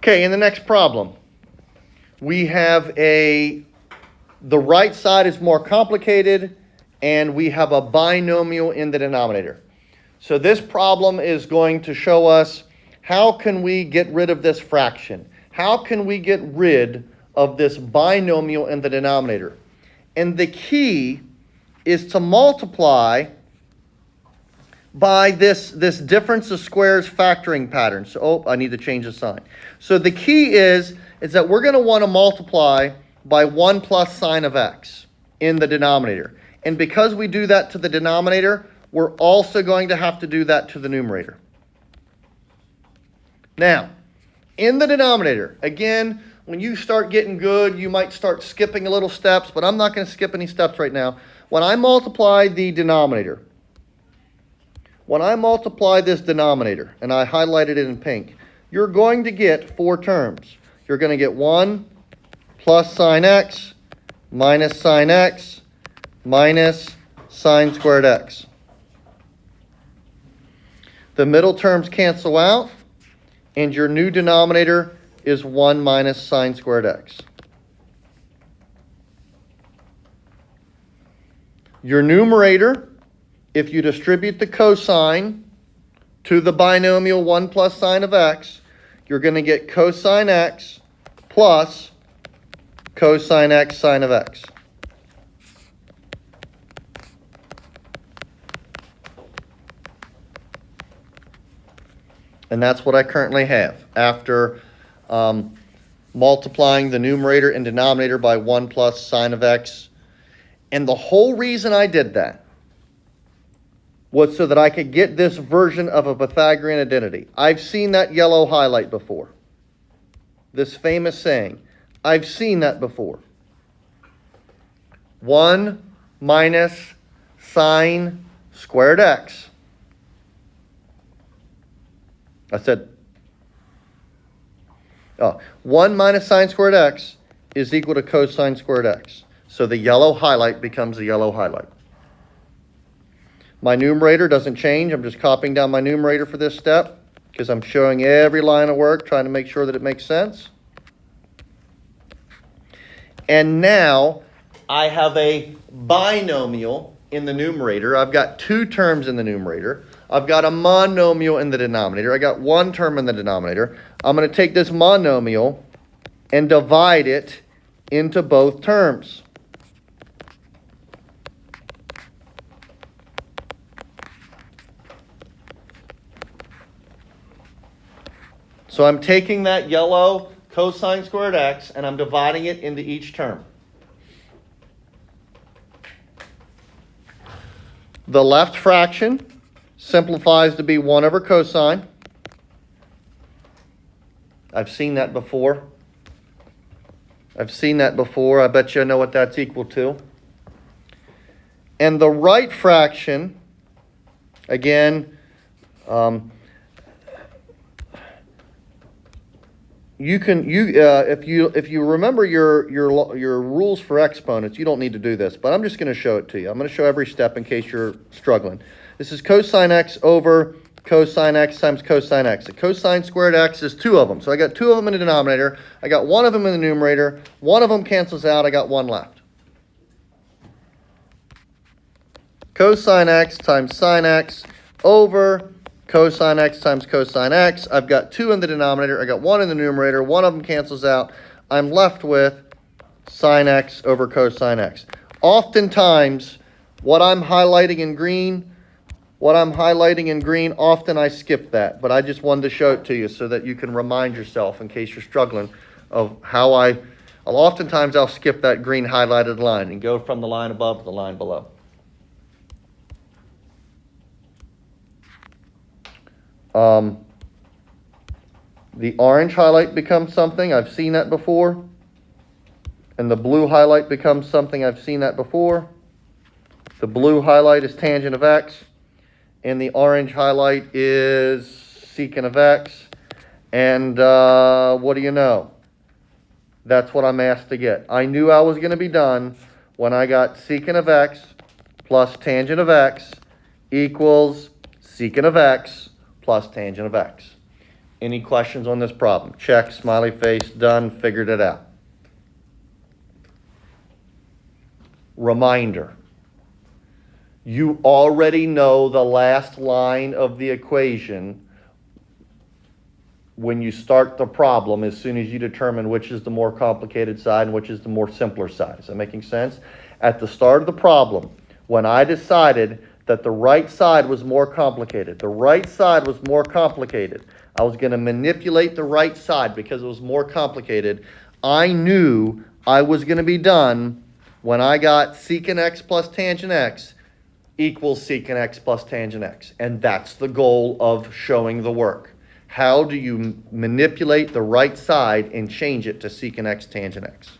Okay, in the next problem, we have the right side is more complicated, and we have a binomial in the denominator. So this problem is going to show us how can we get rid of this fraction? How can we get rid of this binomial in the denominator? And the key is to multiply by this difference of squares factoring pattern. So, I need to change the sign. So the key is that we're going to want to multiply by 1 plus sine of x in the denominator. And because we do that to the denominator, we're also going to have to do that to the numerator. Now, in the denominator, again, when you start getting good, you might start skipping a little steps, but I'm not going to skip any steps right now. When I multiply the denominator, when I multiply this denominator, and I highlighted it in pink, you're going to get 4 terms. You're going to get 1 plus sine x minus sine x minus sine squared x. The middle terms cancel out, and your new denominator is 1 minus sine squared x. Your numerator, if you distribute the cosine to the binomial 1 plus sine of x, you're going to get cosine x plus cosine x sine of x. And that's what I currently have after multiplying the numerator and denominator by 1 plus sine of x. And the whole reason I did that was so that I could get this version of a Pythagorean identity. I've seen that yellow highlight before. This famous saying. I've seen that before. 1 minus sine squared x. I said, 1 minus sine squared x is equal to cosine squared x. So the yellow highlight becomes the yellow highlight. My numerator doesn't change. I'm just copying down my numerator for this step because I'm showing every line of work, trying to make sure that it makes sense. And now I have a binomial in the numerator. I've got 2 terms in the numerator. I've got a monomial in the denominator. I got 1 term in the denominator. I'm going to take this monomial and divide it into both terms. So I'm taking that yellow cosine squared x and I'm dividing it into each term. The left fraction simplifies to be 1 over cosine. I've seen that before. I bet you I know what that's equal to. And the right fraction, again, if you remember your rules for exponents, you don't need to do this, but I'm just going to show it to you. I'm going to show every step in case you're struggling. This is cosine x over cosine x times cosine x. The cosine squared x is 2 of them. So I got 2 of them in the denominator. I got 1 of them in the numerator. 1 of them cancels out. I got 1 left. Cosine x times sine x over cosine x times cosine x. I've got 2 in the denominator. I got 1 in the numerator. 1 of them cancels out. I'm left with sine x over cosine x. Oftentimes, what I'm highlighting in green, often I skip that. But I just wanted to show it to you so that you can remind yourself in case you're struggling of how oftentimes I'll skip that green highlighted line and go from the line above to the line below. The orange highlight becomes something. I've seen that before. And the blue highlight becomes something. I've seen that before. The blue highlight is tangent of x. And the orange highlight is secant of x. And what do you know? That's what I'm asked to get. I knew I was going to be done when I got secant of x plus tangent of x equals secant of x plus tangent of x. Any questions on this problem? Check, smiley face, done, figured it out. Reminder. You already know the last line of the equation when you start the problem as soon as you determine which is the more complicated side and which is the more simpler side. Is that making sense? At the start of the problem, when I decided that the right side was more complicated, I was going to manipulate the right side because it was more complicated. I knew I was going to be done when I got secant x plus tangent x equals secant x plus tangent x. And that's the goal of showing the work. How do you manipulate the right side and change it to secant x tangent x?